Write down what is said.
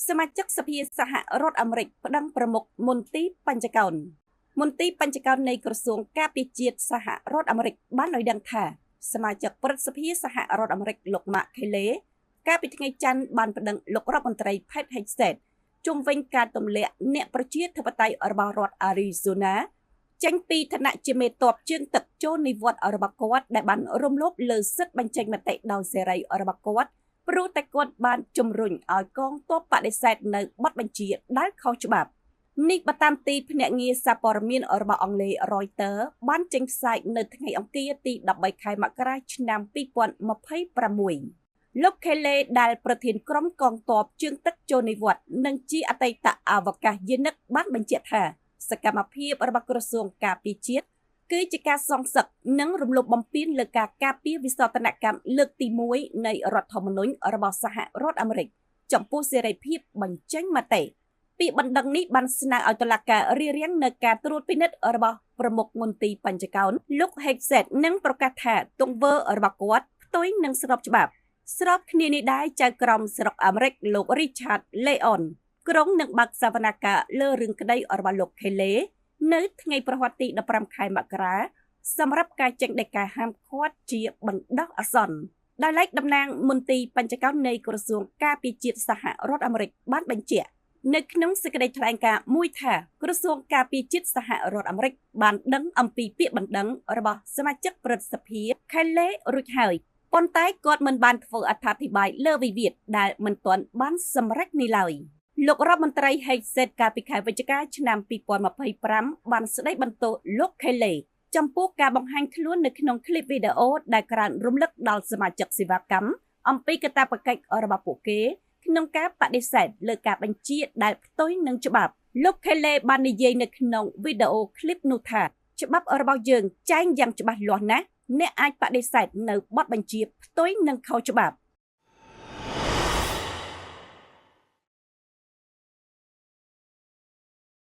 សមាជិកសភាសហរដ្ឋអាមេរិកប្តឹងប្រមុខមន្ទីរបញ្ចកោណមន្ទីរបញ្ចកោណនៃក្រសួងការពារជាតិសហរដ្ឋអាមេរិកបានឲ្យដឹងថាសមាជិកព្រឹទ្ធសភាសហរដ្ឋអាមេរិកលោកម៉ាក់ខេលេកាលពីថ្ងៃច័ន្ទបានប្តឹងលោករដ្ឋមន្ត្រីផេតហេកសេតជុំវិញការទម្លាក់អ្នកប្រជាធិបតេយ្យរបស់រដ្ឋអារីហ្សូណាចេញពីឋានៈជាមេតបជើងទឹកចូលនិវត្តន៍របស់គាត់ដែលបានរំលោភលើសិទ្ធិបញ្ចេញមតិដោយសេរីរបស់គាត់ព្រោះតែគាត់បានជំរុញឲ្យកងទ័ពបដិសេធនៅបទបញ្ជាដែលខុសច្បាប់នេះបើតាមទីភ្នាក់ងារសារព័ត៌មានរបស់អង់គ្លេស Reuters បានចេញផ្សាយនៅថ្ងៃអង្គារទី13ខែមករាឆ្នាំ2026លោកខេលេដែលប្រធានក្រុមកងទ័ពជើងទឹកចូលនិវត្តន៍និងជាអតីតអវកាសយានិកបានបញ្ជាក់ថាសកម្មភាពរបស់ក្រសួងការពារជាតិគឺជាការសងសឹកនិងរំលោភបំពានលើការការពារវិសោធនកម្មលើកទី1នៃរដ្ឋធម្មនុញ្ញរបស់សហរដ្ឋអាមេរិកចំពោះសេរីភាពបញ្ចេញមតិពីបណ្ដឹងនេះបានស្នើឲ្យតុលាការរារាំងនៅការត្រួតពិនិត្យរបស់ប្រមុខមន្ទីរបញ្ចកោណលោកហេកសេតនិងប្រកាសថាទង្វើរបស់គាត់ផ្ទុយនឹងស្របច្បាប់ស្របគ្នានេះដែរចៅក្រមស្រុកអាមេរិកលោក Richard Leon ក្រុងនឹងបើកសវនកម្មលើរឿងក្តីរបស់លោកខេលេនៅថ្ងៃប្រហ័សទី15ខែមករាសម្រាប់ការចេញដីកាហាមឃាត់ជាបណ្ដោះអាសន្នដោយឡែកតំណាងមន្ទីរបញ្ចកោណនៃក្រសួងការពារជាតិសហរដ្ឋអាមេរិកបានបញ្ជាក់នៅក្នុងសេចក្តីថ្លែងការណ៍មួយថាក្រសួងការពារជាតិសហរដ្ឋអាមេរិកបានដឹងអំពីពាក្យបណ្ដឹងរបស់សមាជិកព្រឹទ្ធសភាខេលេរួចហើយប៉ុន្តែគាត់មិនបានធ្វើអត្ថាធិប្បាយលើវិវាទដែលមិនទាន់បានសម្រេចនេះឡើយលោករដ្ឋមន្ត្រីហេកសេតកាលពីខែវិច្ឆិកាឆ្នាំ2025បានស្ដីបន្ទោសលោកខេលេចំពោះការបង្ហាញខ្លួននៅក្នុងคลิปវីដេអូដែលក្រានរំលឹកដល់សមាជិកសេវាកម្មអំពីកាតព្វកិច្ចរបស់ពួកគេក្នុងការបដិសេធលើការបញ្ជាដែលផ្ទុយនឹងច្បាប់លោកខេលេបាននិយាយនៅក្នុងវីដេអូคลิปនោះថាច្បាប់របស់យើងចែងយ៉ាងច្បាស់លាស់ណាស់អ្នកអាចបដិសេធនៅបទបញ្ជាផ្ទុយនឹងខុសច្បាប់